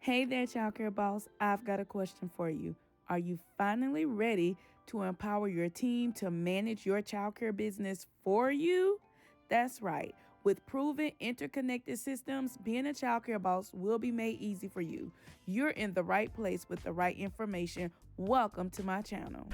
Hey there, Childcare Boss. I've got a question for you. Are you finally ready to empower your team to manage your childcare business for you? That's right. With proven interconnected systems, being a childcare boss will be made easy for you. You're in the right place with the right information. Welcome to my channel.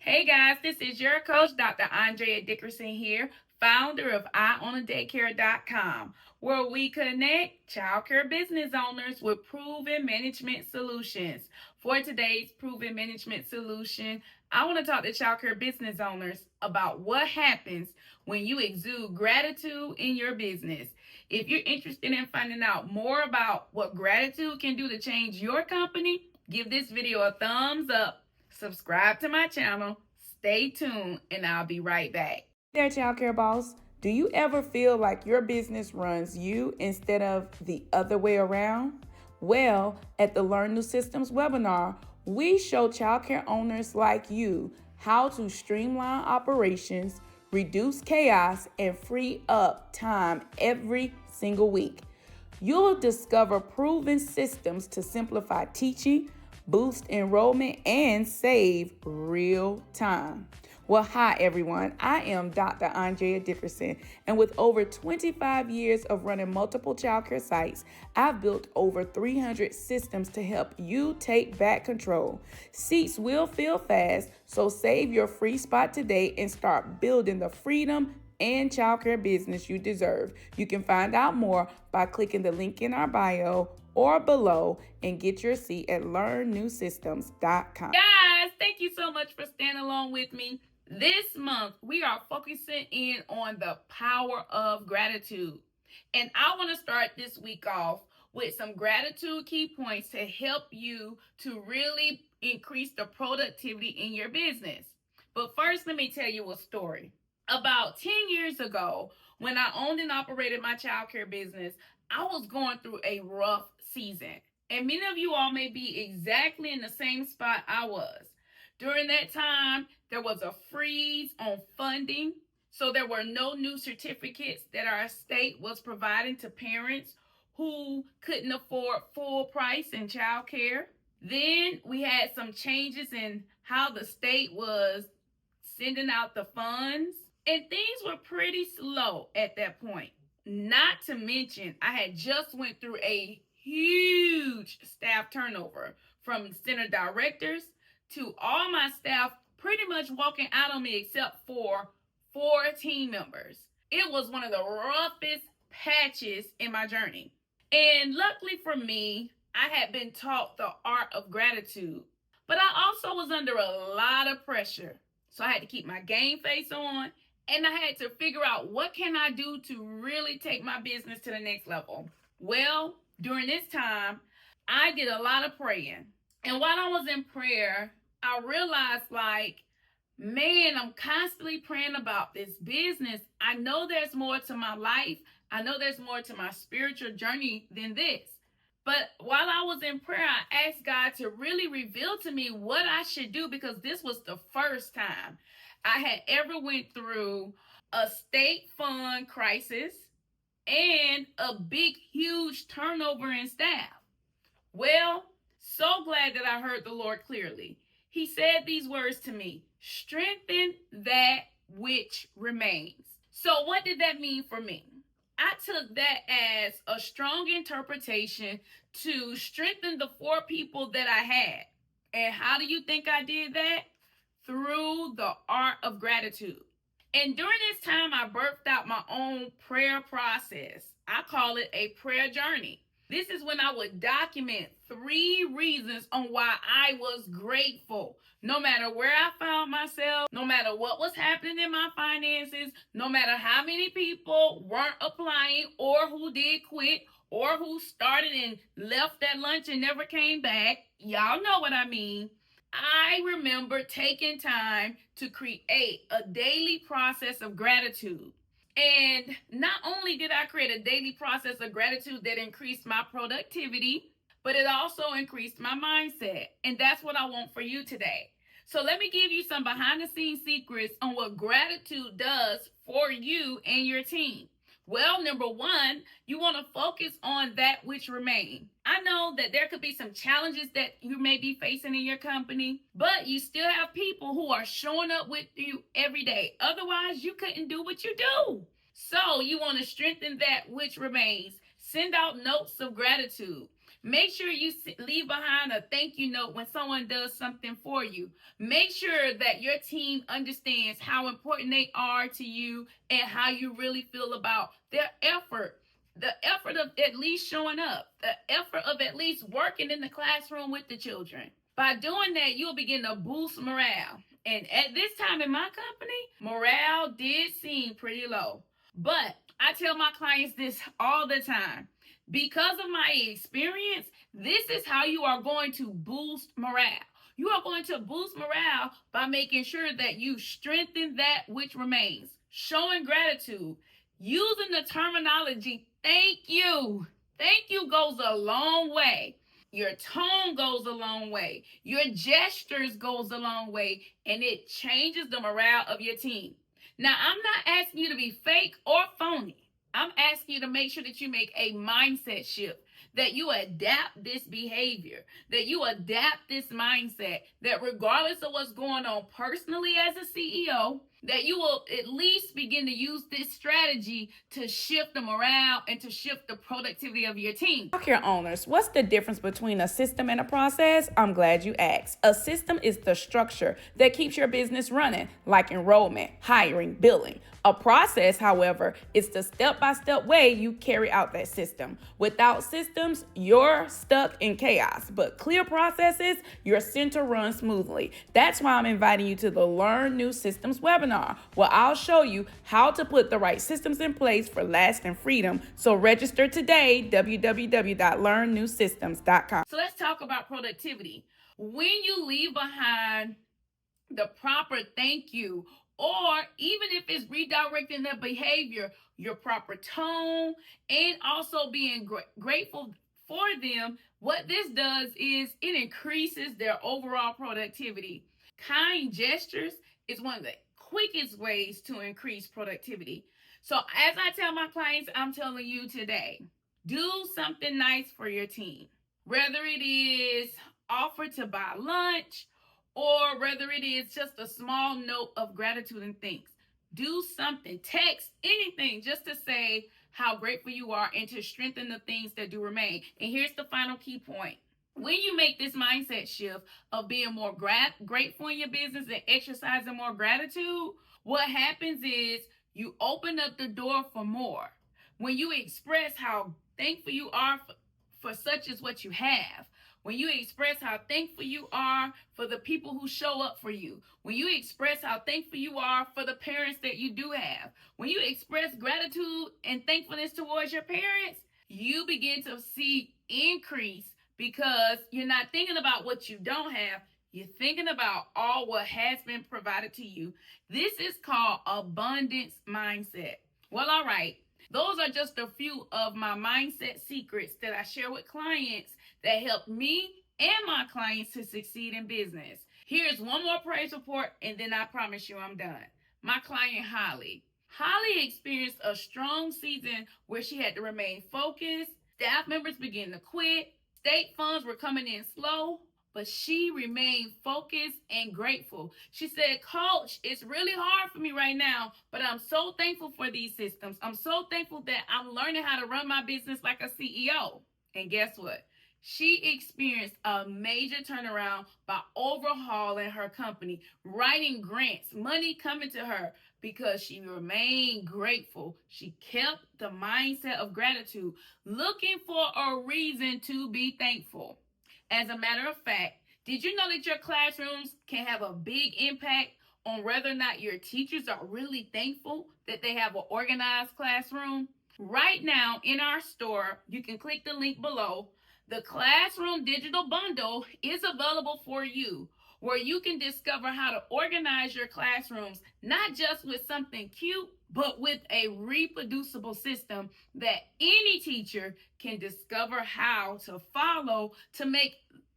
Hey guys, this is your coach, Dr. Andrea Dickerson here, founder of IOwnADaycare.com, where we connect childcare business owners with proven management solutions. For today's proven management solution, I want to talk to childcare business owners about what happens when you exude gratitude in your business. If you're interested in finding out more about what gratitude can do to change your company, give this video a thumbs up. Subscribe to my channel, stay tuned, and I'll be right back. Hey there, Childcare Boss. Do you ever feel like your business runs you instead of the other way around? Well, at the Learn New Systems webinar, we show childcare owners like you how to streamline operations, reduce chaos, and free up time every single week. You'll discover proven systems to simplify teaching, boost enrollment, and save real time. Well, hi everyone. I am Dr. Andrea Dickerson, and with over 25 years of running multiple childcare sites, I've built over 300 systems to help you take back control. Seats will fill fast, so save your free spot today and start building the freedom and childcare business you deserve. You can find out more by clicking the link in our bio or below and get your seat at learnnewsystems.com. Guys, thank you so much for staying along with me. This month, we are focusing in on the power of gratitude. And I want to start this week off with some gratitude key points to help you to really increase the productivity in your business. But first, let me tell you a story. About 10 years ago, when I owned and operated my childcare business, I was going through a rough season. And many of you all may be exactly in the same spot I was. During that time, there was a freeze on funding. So there were no new certificates that our state was providing to parents who couldn't afford full price in childcare. Then we had some changes in how the state was sending out the funds. And things were pretty slow at that point. Not to mention, I had just went through a huge staff turnover from center directors to all my staff pretty much walking out on me except for 4 team members. It was one of the roughest patches in my journey. And luckily for me, I had been taught the art of gratitude. But I also was under a lot of pressure. So I had to keep my game face on. And I had to figure out what can I do to really take my business to the next level. Well, during this time, I did a lot of praying. And while I was in prayer, I realized man, I'm constantly praying about this business. I know there's more to my life. I know there's more to my spiritual journey than this. But while I was in prayer, I asked God to really reveal to me what I should do because this was the first time I had ever went through a state fund crisis and a big, huge turnover in staff. Well, so glad that I heard the Lord clearly. He said these words to me, strengthen that which remains. So what did that mean for me? I took that as a strong interpretation to strengthen the 4 people that I had. And how do you think I did that? Through the art of gratitude. And during this time, I birthed out my own prayer process. I call it a prayer journey. This is when I would document 3 reasons on why I was grateful. No matter where I found myself, no matter what was happening in my finances, no matter how many people weren't applying or who did quit or who started and left at lunch and never came back. Y'all know what I mean. I remember taking time to create a daily process of gratitude. And not only did I create a daily process of gratitude that increased my productivity, but it also increased my mindset. And that's what I want for you today. So let me give you some behind the scenes secrets on what gratitude does for you and your team. Well, number one, you want to focus on that which remains. I know that there could be some challenges that you may be facing in your company, but you still have people who are showing up with you every day. Otherwise, you couldn't do what you do. So you want to strengthen that which remains. Send out notes of gratitude. Make sure you leave behind a thank you note when someone does something for you. Make sure that your team understands how important they are to you and how you really feel about their effort. The effort of at least showing up, the effort of at least working in the classroom with the children. By doing that, you'll begin to boost morale. And at this time in my company, morale did seem pretty low. But I tell my clients this all the time. Because of my experience, this is how you are going to boost morale. You are going to boost morale by making sure that you strengthen that which remains, showing gratitude, using the terminology, thank you. Thank you goes a long way. Your tone goes a long way. Your gestures goes a long way, and it changes the morale of your team. Now, I'm not asking you to be fake or phony. I'm asking you to make sure that you make a mindset shift, that you adapt this behavior, that you adapt this mindset, that regardless of what's going on personally as a CEO, that you will at least begin to use this strategy to shift the morale and to shift the productivity of your team. Childcare owners, what's the difference between a system and a process? I'm glad you asked. A system is the structure that keeps your business running, like enrollment, hiring, billing. A process, however, is the step-by-step way you carry out that system. Without systems, you're stuck in chaos, but clear processes, your center runs smoothly. That's why I'm inviting you to the Learn New Systems webinar, where I'll show you how to put the right systems in place for lasting freedom. So register today, www.learnnewsystems.com. So let's talk about productivity. When you leave behind the proper thank you, or even if it's redirecting the behavior, your proper tone, and also being grateful for them, what this does is it increases their overall productivity. Kind gestures is one of the quickest ways to increase productivity. So as I tell my clients, I'm telling you today, do something nice for your team. Whether it is offer to buy lunch, or whether it is just a small note of gratitude and thanks. Do something, text, anything, just to say how grateful you are and to strengthen the things that do remain. And here's the final key point. When you make this mindset shift of being more grateful in your business and exercising more gratitude, what happens is you open up the door for more. When you express how thankful you are for such as what you have, when you express how thankful you are for the people who show up for you, when you express how thankful you are for the parents that you do have, when you express gratitude and thankfulness towards your parents, you begin to see increase because you're not thinking about what you don't have. You're thinking about all what has been provided to you. This is called abundance mindset. Well, all right. Those are just a few of my mindset secrets that I share with clients that help me and my clients to succeed in business. Here's one more praise report, and then I promise you I'm done. My client, Holly. Holly experienced a strong season where she had to remain focused. Staff members began to quit. State funds were coming in slow, but she remained focused and grateful. She said, Coach, it's really hard for me right now, but I'm so thankful for these systems. I'm so thankful that I'm learning how to run my business like a CEO. And guess what? She experienced a major turnaround by overhauling her company, writing grants, money coming to her because she remained grateful. She kept the mindset of gratitude, looking for a reason to be thankful. As a matter of fact, did you know that your classrooms can have a big impact on whether or not your teachers are really thankful that they have an organized classroom? Right now in our store, you can click the link below. The Classroom Digital Bundle is available for you, where you can discover how to organize your classrooms, not just with something cute, but with a reproducible system that any teacher can discover how to follow to make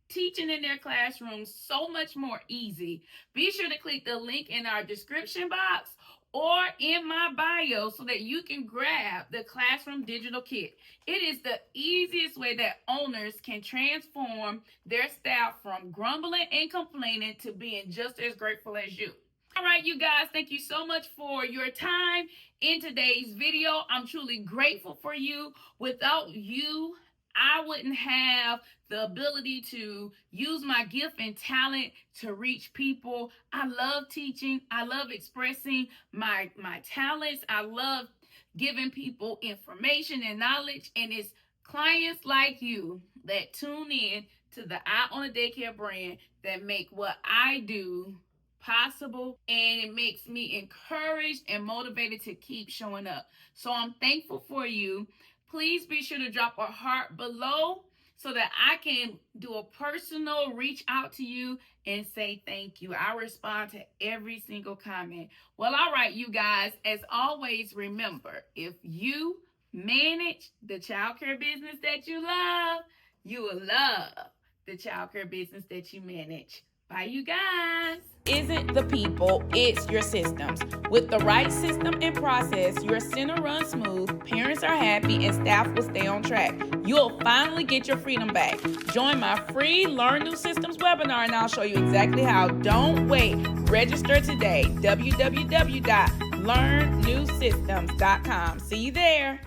teaching in their classrooms so much more easy. Be sure to click the link in our description box or in my bio so that you can grab the Classroom Digital Kit. It is the easiest way that owners can transform their staff from grumbling and complaining to being just as grateful as you. All right, you guys, thank you so much for your time in today's video. I'm truly grateful for you. Without you, I wouldn't have the ability to use my gift and talent to reach people. I love teaching. I love expressing my talents. I love giving people information and knowledge. And it's clients like you that tune in to the Eye on a Daycare brand that make what I do possible, and it makes me encouraged and motivated to keep showing up. So I'm thankful for you. Please be sure to drop a heart below so that I can do a personal reach out to you and say thank you. I respond to every single comment. Well, all right, you guys, as always, remember, if you manage the childcare business that you love, you will love the childcare business that you manage. Bye, you guys. Isn't the people, it's your systems. With the right system and process, your center runs smooth, parents are happy, and staff will stay on track. You'll finally get your freedom back. Join my free Learn New Systems webinar and I'll show you exactly how. Don't wait. Register today. www.learnnewsystems.com. See you there.